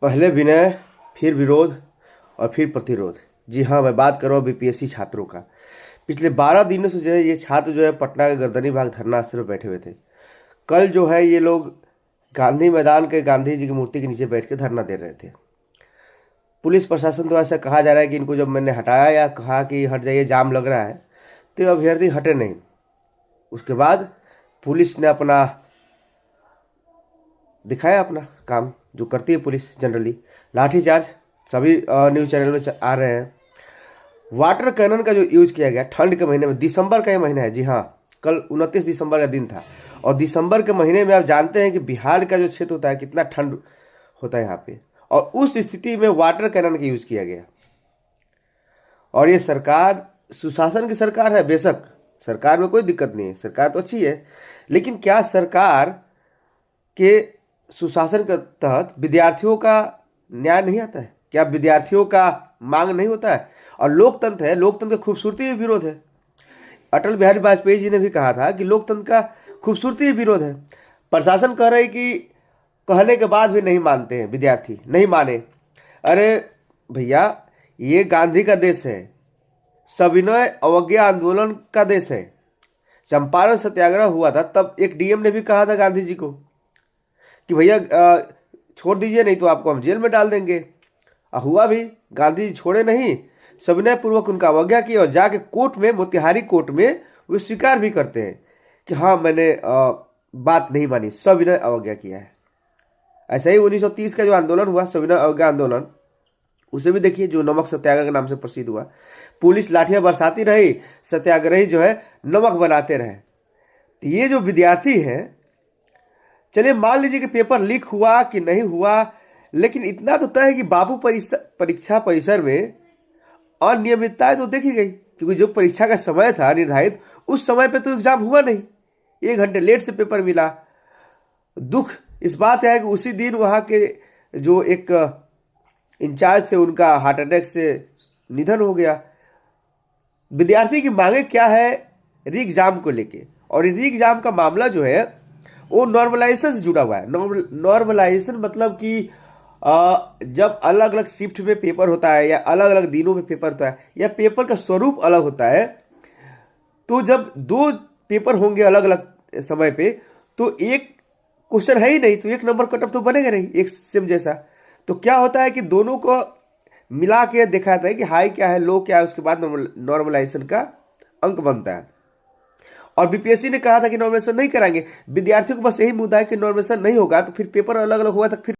पहले विनय, फिर विरोध और फिर प्रतिरोध। जी हाँ, मैं बात कर रहा हूँ बीपीएससी छात्रों का। पिछले 12 दिनों से जो है ये छात्र जो है पटना के गर्दनी बाग धरना स्थल पर बैठे हुए थे। कल जो है ये लोग गांधी मैदान के गांधी जी की मूर्ति के नीचे बैठ के धरना दे रहे थे। पुलिस प्रशासन द्वारा ऐसा कहा जा रहा है कि इनको जब मैंने हटाया या कहा कि हट जाइए, जाम लग रहा है, तो ये अभ्यर्थी हटे नहीं। उसके बाद पुलिस ने अपना दिखाया अपना काम जो करती है पुलिस जनरली, लाठीचार्ज। सभी न्यूज़ चैनल में आ रहे हैं। वाटर कैनन का जो यूज किया गया ठंड के महीने में, दिसंबर का ये महीना है। जी हाँ, कल 29 दिसंबर का दिन था और दिसंबर के महीने में आप जानते हैं कि बिहार का जो क्षेत्र होता है कितना ठंड होता है यहाँ पे, और उस स्थिति में वाटर कैनन का यूज किया गया। और ये सरकार सुशासन की सरकार है, बेशक सरकार में कोई दिक्कत नहीं है, सरकार तो अच्छी है, लेकिन क्या सरकार के सुशासन के तहत विद्यार्थियों का न्याय नहीं आता है? क्या विद्यार्थियों का मांग नहीं होता है? और लोकतंत्र है, लोकतंत्र की खूबसूरती भी विरोध है। अटल बिहारी वाजपेयी जी ने भी कहा था कि लोकतंत्र का खूबसूरती भी विरोध है। प्रशासन कह रहे कि कहने के बाद भी नहीं मानते हैं, विद्यार्थी नहीं माने। अरे भैया, ये गांधी का देश है, सविनय अवज्ञा आंदोलन का देश है। चंपारण सत्याग्रह हुआ था तब एक डीएम ने भी कहा था गांधी जी को कि भैया छोड़ दीजिए, नहीं तो आपको हम जेल में डाल देंगे। हुआ भी, गांधी जी छोड़े नहीं, सविनय पूर्वक उनका अवज्ञा की और जाके कोर्ट में, मोतिहारी कोर्ट में वे स्वीकार भी करते हैं कि हाँ मैंने बात नहीं मानी, सविनय अवज्ञा किया है। ऐसा ही 1930 का जो आंदोलन हुआ, सविनय अवज्ञा आंदोलन, उसे भी देखिए, जो नमक सत्याग्रह के नाम से प्रसिद्ध हुआ। पुलिस लाठियां बरसाती रही, सत्याग्रही जो है नमक बनाते रहे। तो ये जो विद्यार्थी हैं, चलिए मान लीजिए कि पेपर लीक हुआ कि नहीं हुआ, लेकिन इतना तो तय है कि बाबू परीक्षा परिसर में अनियमितताएं तो देखी गई, क्योंकि जो परीक्षा का समय था निर्धारित, उस समय पे तो एग्जाम हुआ नहीं, 1 घंटे लेट से पेपर मिला। दुख इस बात है कि उसी दिन वहाँ के जो एक इंचार्ज थे, उनका हार्ट अटैक से निधन हो गया। विद्यार्थी की मांगे क्या है री एग्जाम को लेके, और री एग्जाम का मामला जो है वो नॉर्मलाइजेशन से जुड़ा हुआ है। नॉर्मलाइजेशन मतलब कि जब अलग अलग शिफ्ट में पेपर होता है या अलग अलग दिनों में पेपर होता है या पेपर का स्वरूप अलग होता है, तो जब 2 पेपर होंगे अलग अलग समय पे, तो एक क्वेश्चन है ही नहीं, तो 1 नंबर कट ऑफ तो बनेगा नहीं एक सेम जैसा। तो क्या होता है कि दोनों को मिला के देखा जाता है कि हाई क्या है, लो क्या है, उसके बाद नॉर्मलाइजेशन का अंक बनता है। और बीपीएससी ने कहा था कि नॉर्मलाइजेशन नहीं कराएंगे। विद्यार्थियों को बस यही मुद्दा है कि नॉर्मलाइजेशन नहीं होगा तो फिर पेपर अलग अलग हुआ तो फिर